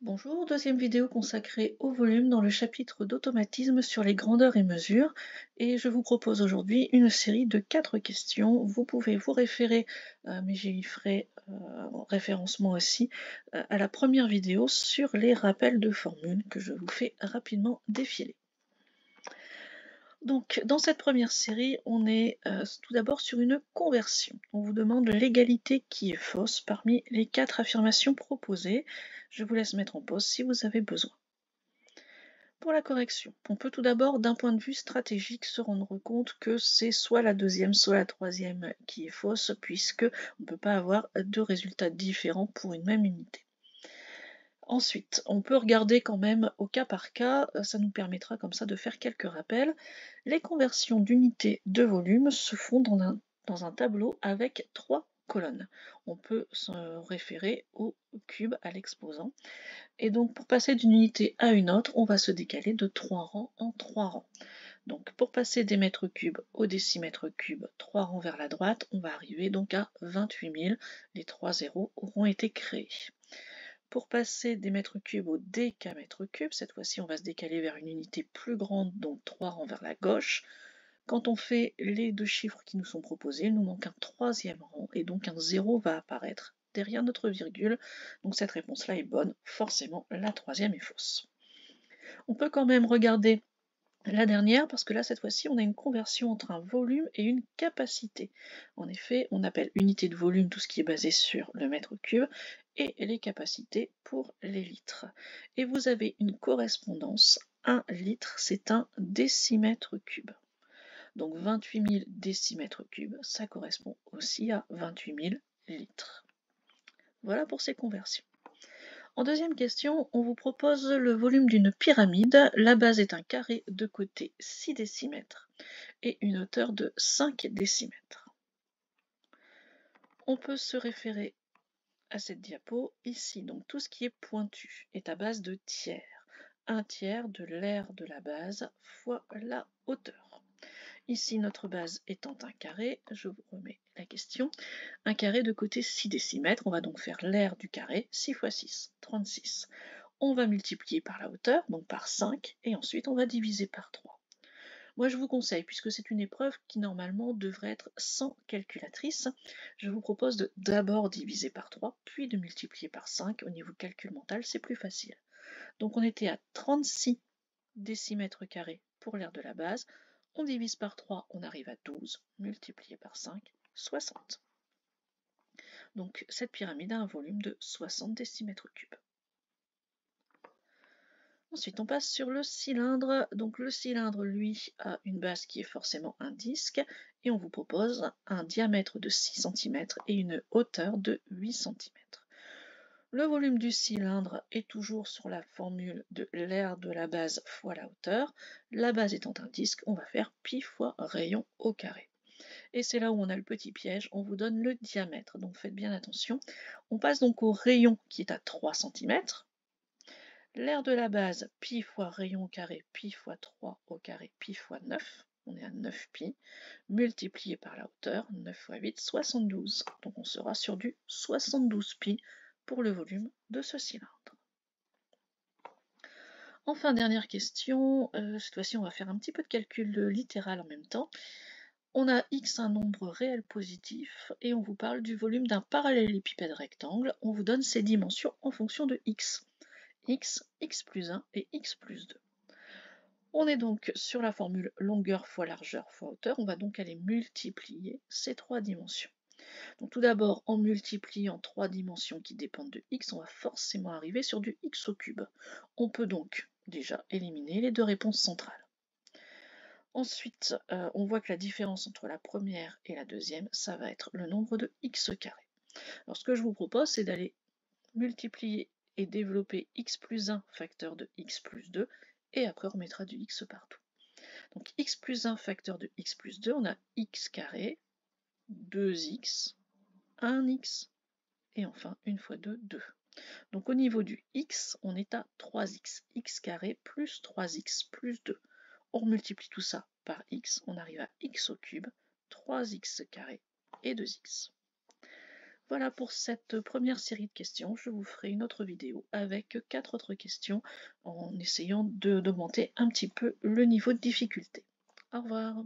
Bonjour, deuxième vidéo consacrée au volume dans le chapitre d'automatisme sur les grandeurs et mesures. Et je vous propose aujourd'hui une série de 4 questions. Vous pouvez vous référer, mais j'y ferai référencement aussi, à la première vidéo sur les rappels de formules que je vous fais rapidement défiler. Donc, dans cette première série, on est tout d'abord sur une conversion. On vous demande l'égalité qui est fausse parmi les 4 affirmations proposées. Je vous laisse mettre en pause si vous avez besoin. Pour la correction, on peut tout d'abord, d'un point de vue stratégique, se rendre compte que c'est soit la deuxième, soit la troisième qui est fausse, puisque on ne peut pas avoir deux résultats différents pour une même unité. Ensuite, on peut regarder quand même au cas par cas, ça nous permettra comme ça de faire quelques rappels. Les conversions d'unités de volume se font dans un tableau avec 3 colonnes. On peut se référer au cube, à l'exposant. Et donc pour passer d'une unité à une autre, on va se décaler de 3 rangs en 3 rangs. Donc pour passer des mètres cubes au décimètre cube, 3 rangs vers la droite, on va arriver donc à 28 000. Les 3 zéros auront été créés. Pour passer des mètres cubes au décamètre cube, cette fois-ci on va se décaler vers une unité plus grande, donc 3 rangs vers la gauche. Quand on fait les deux chiffres qui nous sont proposés, il nous manque un troisième rang et donc un 0 va apparaître derrière notre virgule. Donc cette réponse-là est bonne, forcément la troisième est fausse. On peut quand même regarder la dernière parce que là cette fois-ci on a une conversion entre un volume et une capacité. En effet, on appelle unité de volume tout ce qui est basé sur le mètre cube et les capacités pour les litres. Et vous avez une correspondance, 1 litre c'est un décimètre cube. Donc 28 000 décimètres cubes, ça correspond aussi à 28 000 litres. Voilà pour ces conversions. En deuxième question, on vous propose le volume d'une pyramide. La base est un carré de côté 6 décimètres et une hauteur de 5 décimètres. On peut se référer à cette diapo ici. Donc tout ce qui est pointu est à base de tiers. 1 tiers de l'aire de la base fois la hauteur. Ici, notre base étant un carré, je vous remets la question. Un carré de côté 6 décimètres, on va donc faire l'aire du carré, 6 x 6, 36. On va multiplier par la hauteur, donc par 5, et ensuite on va diviser par 3. Moi je vous conseille, puisque c'est une épreuve qui normalement devrait être sans calculatrice, je vous propose de d'abord diviser par 3, puis de multiplier par 5. Au niveau calcul mental, c'est plus facile. Donc on était à 36 décimètres carrés pour l'aire de la base. On divise par 3, on arrive à 12, multiplié par 5, 60. Donc cette pyramide a un volume de 60 décimètres cubes. Ensuite, on passe sur le cylindre. Donc le cylindre, lui, a une base qui est forcément un disque, et on vous propose un diamètre de 6 cm et une hauteur de 8 cm. Le volume du cylindre est toujours sur la formule de l'aire de la base fois la hauteur. La base étant un disque, on va faire pi fois rayon au carré. Et c'est là où on a le petit piège, on vous donne le diamètre, donc faites bien attention. On passe donc au rayon qui est à 3 cm. L'aire de la base, pi fois rayon au carré, pi fois 3 au carré, pi fois 9, on est à 9 pi, multiplié par la hauteur, 9 fois 8, 72. Donc on sera sur du 72 pi pour le volume de ce cylindre. Enfin, dernière question, cette fois-ci on va faire un petit peu de calcul littéral en même temps. On a x un nombre réel positif et on vous parle du volume d'un parallélépipède rectangle. On vous donne ses dimensions en fonction de x. X, x plus 1 et x plus 2. On est donc sur la formule longueur fois largeur fois hauteur. On va donc aller multiplier ces 3 dimensions. Donc tout d'abord, en multipliant 3 dimensions qui dépendent de x, on va forcément arriver sur du x au cube. On peut donc déjà éliminer les deux réponses centrales. Ensuite, on voit que la différence entre la première et la deuxième, ça va être le nombre de x carré. Alors ce que je vous propose, c'est d'aller multiplier et développer x plus 1 facteur de x plus 2, et après on mettra du x partout. Donc x plus 1 facteur de x plus 2, on a x carré, 2x, 1x, et enfin 1 fois 2, 2. Donc au niveau du x, on est à 3x, x carré plus 3x plus 2. On multiplie tout ça par x, on arrive à x au cube, 3x carré et 2x. Voilà pour cette première série de questions. Je vous ferai une autre vidéo avec 4 autres questions en essayant d'augmenter un petit peu le niveau de difficulté. Au revoir.